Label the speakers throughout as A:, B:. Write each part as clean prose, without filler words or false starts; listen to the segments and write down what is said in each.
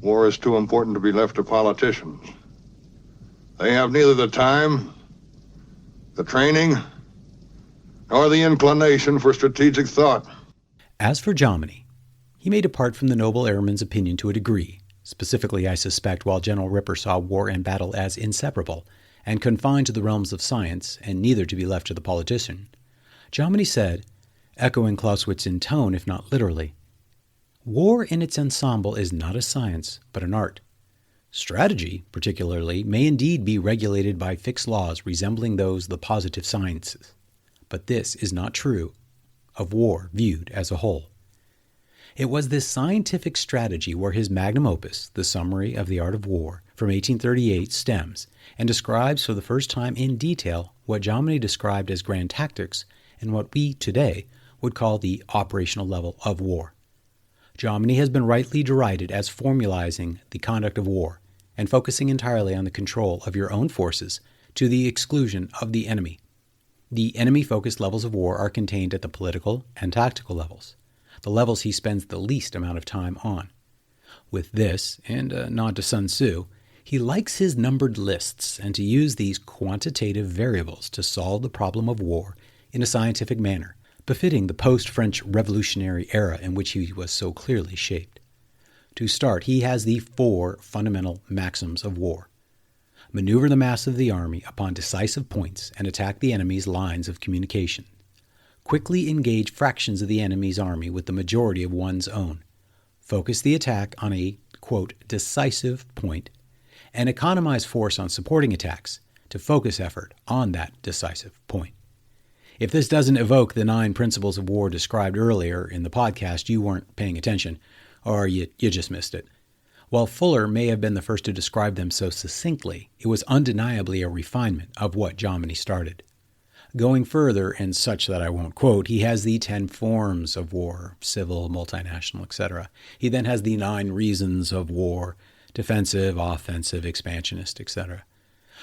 A: War is too important to be left to politicians. They have neither the time, the training, nor the inclination for strategic thought.
B: As for Jomini, he may depart from the noble airman's opinion to a degree. Specifically, I suspect, while General Ripper saw war and battle as inseparable and confined to the realms of science, and neither to be left to the politician, Jomini said, echoing Clausewitz in tone, if not literally, "War in its ensemble is not a science, but an art. Strategy, particularly, may indeed be regulated by fixed laws resembling those of the positive sciences, but this is not true of war viewed as a whole." It was this scientific strategy where his magnum opus, The Summary of the Art of War, from 1838, stems and describes for the first time in detail what Jomini described as grand tactics and what we today would call the operational level of war. Jomini has been rightly derided as formalizing the conduct of war and focusing entirely on the control of your own forces to the exclusion of the enemy. The enemy-focused levels of war are contained at the political and tactical levels, the levels he spends the least amount of time on. With this, and a nod to Sun Tzu, he likes his numbered lists and to use these quantitative variables to solve the problem of war in a scientific manner, befitting the post-French Revolutionary era in which he was so clearly shaped. To start, he has the 4 fundamental maxims of war. Maneuver the mass of the army upon decisive points and attack the enemy's lines of communication. Quickly engage fractions of the enemy's army with the majority of one's own. Focus the attack on a, quote, decisive point, and economize force on supporting attacks to focus effort on that decisive point. If this doesn't evoke the 9 principles of war described earlier in the podcast, you weren't paying attention, or you just missed it. While Fuller may have been the first to describe them so succinctly, it was undeniably a refinement of what Jomini started. Going further, and such that I won't quote, he has the 10 forms of war, civil, multinational, etc. He then has the 9 reasons of war, defensive, offensive, expansionist, etc.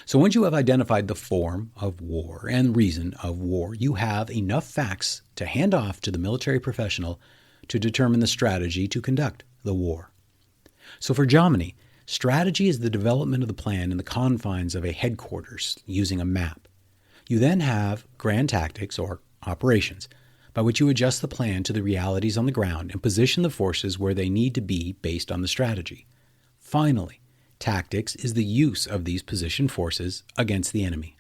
B: So once you have identified the form of war and reason of war, you have enough facts to hand off to the military professional to determine the strategy to conduct the war. So for Jomini, strategy is the development of the plan in the confines of a headquarters using a map. You then have grand tactics, or operations, by which you adjust the plan to the realities on the ground and position the forces where they need to be based on the strategy. Finally, tactics is the use of these positioned forces against the enemy.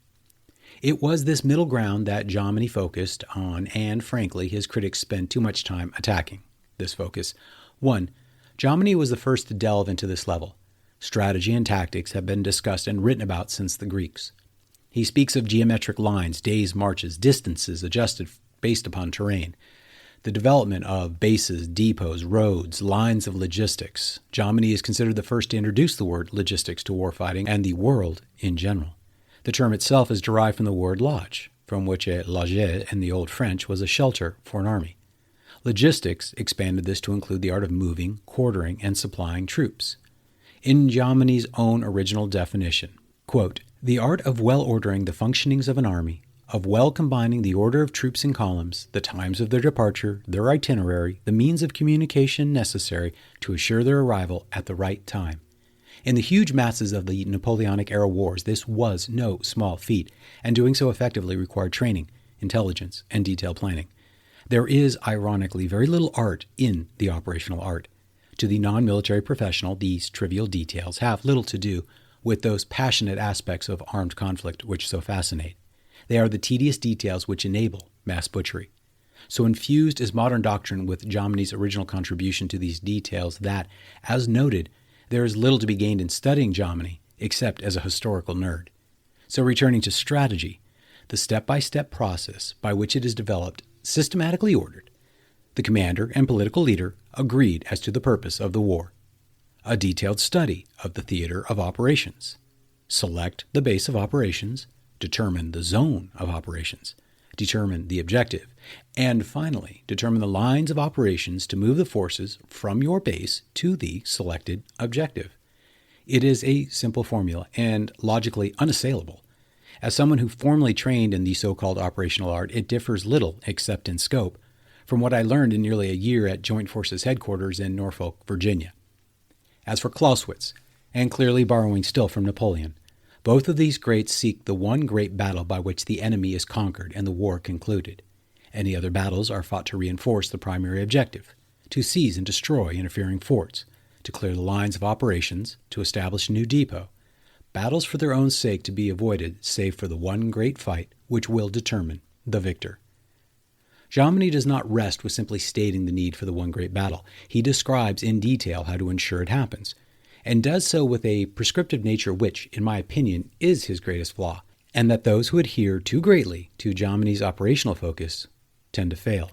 B: It was this middle ground that Jomini focused on, and frankly, his critics spent too much time attacking this focus. 1. Jomini was the first to delve into this level. Strategy and tactics have been discussed and written about since the Greeks. He speaks of geometric lines, days' marches, distances adjusted based upon terrain, the development of bases, depots, roads, lines of logistics. Jomini is considered the first to introduce the word logistics to warfighting and the world in general. The term itself is derived from the word lodge, from which a logis in the Old French was a shelter for an army. Logistics expanded this to include the art of moving, quartering, and supplying troops. In Jomini's own original definition, quote, "The art of well ordering the functionings of an army, of well combining the order of troops in columns, the times of their departure, their itinerary, the means of communication necessary to assure their arrival at the right time." In the huge masses of the Napoleonic-era wars, this was no small feat, and doing so effectively required training, intelligence, and detailed planning. There is, ironically, very little art in the operational art. To the non-military professional, these trivial details have little to do with those passionate aspects of armed conflict which so fascinate. They are the tedious details which enable mass butchery. So infused is modern doctrine with Jomini's original contribution to these details that, as noted, there is little to be gained in studying Jomini except as a historical nerd. So returning to strategy, the step-by-step process by which it is developed, systematically ordered, the commander and political leader agreed as to the purpose of the war. A detailed study of the theater of operations. Select the base of operations, determine the zone of operations, determine the objective, and finally, determine the lines of operations to move the forces from your base to the selected objective. It is a simple formula and logically unassailable. As someone who formally trained in the so-called operational art, it differs little, except in scope, from what I learned in nearly a year at Joint Forces Headquarters in Norfolk, Virginia. as for Clausewitz, and clearly borrowing still from Napoleon. Both of these greats seek the one great battle by which the enemy is conquered and the war concluded. Any other battles are fought to reinforce the primary objective, to seize and destroy interfering forts, to clear the lines of operations, to establish a new depot. Battles for their own sake to be avoided, save for the one great fight which will determine the victor. Jomini does not rest with simply stating the need for the one great battle. He describes in detail how to ensure it happens, and does so with a prescriptive nature which, in my opinion, is his greatest flaw, and that those who adhere too greatly to Jomini's operational focus tend to fail.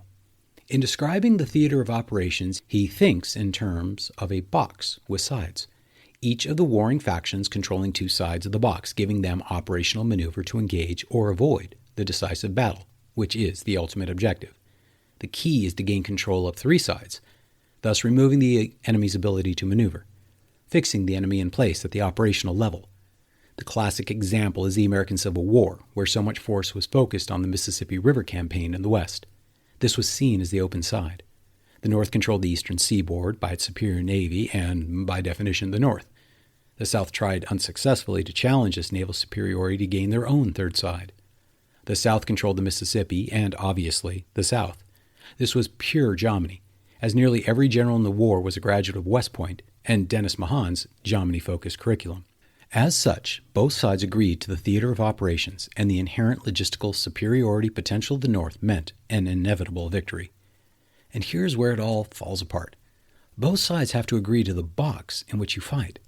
B: In describing the theater of operations, he thinks in terms of a box with sides, each of the warring factions controlling two sides of the box, giving them operational maneuver to engage or avoid the decisive battle, which is the ultimate objective. The key is to gain control of three sides, thus removing the enemy's ability to maneuver, fixing the enemy in place at the operational level. The classic example is the American Civil War, where so much force was focused on the Mississippi River campaign in the West. This was seen as the open side. The North controlled the eastern seaboard by its superior navy and, by definition, the North. The South tried unsuccessfully to challenge this naval superiority to gain their own third side. The South controlled the Mississippi and, obviously, the South. This was pure Jomini, as nearly every general in the war was a graduate of West Point and Dennis Mahan's Jomini-focused curriculum. As such, both sides agreed to the theater of operations, and the inherent logistical superiority potential of the North meant an inevitable victory. And here's where it all falls apart. Both sides have to agree to the box in which you fight.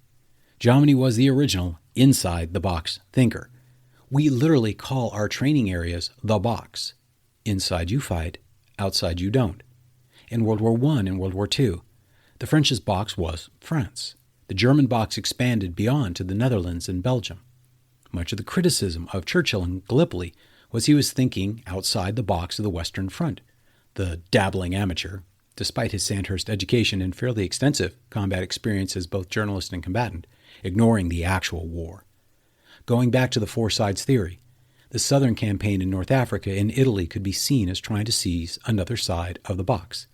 B: Jomini was the original inside-the-box thinker. We literally call our training areas the box. Inside you fight, outside you don't. In World War I and World War II, the French's box was France. The German box expanded beyond to the Netherlands and Belgium. Much of the criticism of Churchill in Gallipoli was he was thinking outside the box of the Western Front. The dabbling amateur, despite his Sandhurst education and fairly extensive combat experience as both journalist and combatant, ignoring the actual war. Going back to the four sides theory, the southern campaign in North Africa and Italy could be seen as trying to seize another side of the box.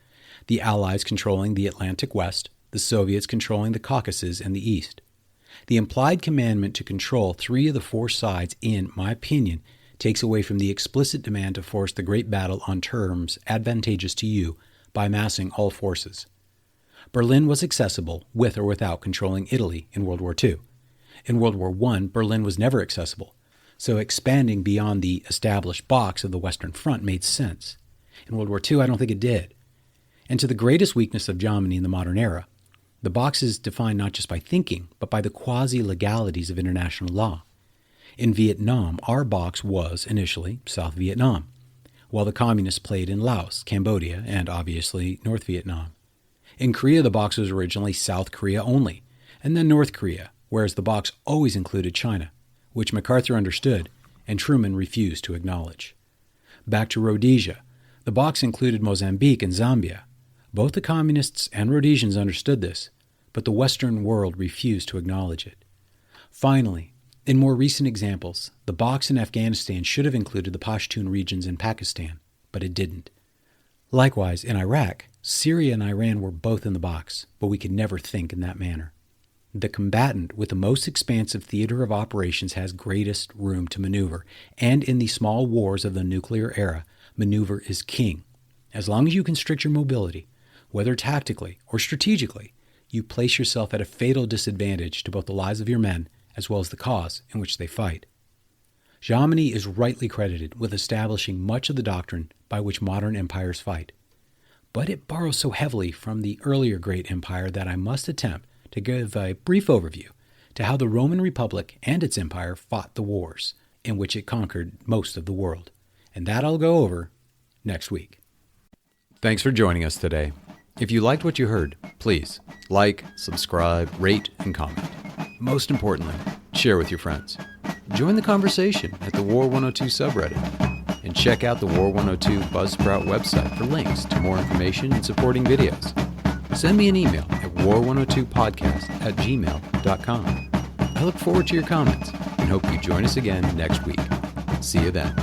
B: The Allies controlling the Atlantic West, the Soviets controlling the Caucasus and the East. The implied commandment to control three of the four sides, in my opinion, takes away from the explicit demand to force the great battle on terms advantageous to you by massing all forces. Berlin was accessible with or without controlling Italy in World War II. In World War I, Berlin was never accessible, so expanding beyond the established box of the Western Front made sense. In World War II, I don't think it did. And to the greatest weakness of Jomini in the modern era, the box is defined not just by thinking, but by the quasi-legalities of international law. In Vietnam, our box was, initially, South Vietnam, while the communists played in Laos, Cambodia, and obviously North Vietnam. In Korea, the box was originally South Korea only, and then North Korea, whereas the box always included China, which MacArthur understood and Truman refused to acknowledge. Back to Rhodesia, the box included Mozambique and Zambia. Both the communists and Rhodesians understood this, but the Western world refused to acknowledge it. Finally, in more recent examples, the box in Afghanistan should have included the Pashtun regions in Pakistan, but it didn't. Likewise, in Iraq, Syria and Iran were both in the box, but we could never think in that manner. The combatant with the most expansive theater of operations has greatest room to maneuver, and in the small wars of the nuclear era, maneuver is king. As long as you constrict your mobility, whether tactically or strategically, you place yourself at a fatal disadvantage to both the lives of your men as well as the cause in which they fight. Jomini is rightly credited with establishing much of the doctrine by which modern empires fight, but it borrows so heavily from the earlier great empire that I must attempt to give a brief overview to how the Roman Republic and its empire fought the wars in which it conquered most of the world. And that I'll go over next week. Thanks for joining us today. If you liked what you heard, please like, subscribe, rate, and comment. Most importantly, share with your friends. Join the conversation at the War 102 subreddit, and check out the War 102 Buzzsprout website for links to more information and supporting videos. Send me an email at war102podcast@gmail.com. I look forward to your comments and hope you join us again next week. See you then.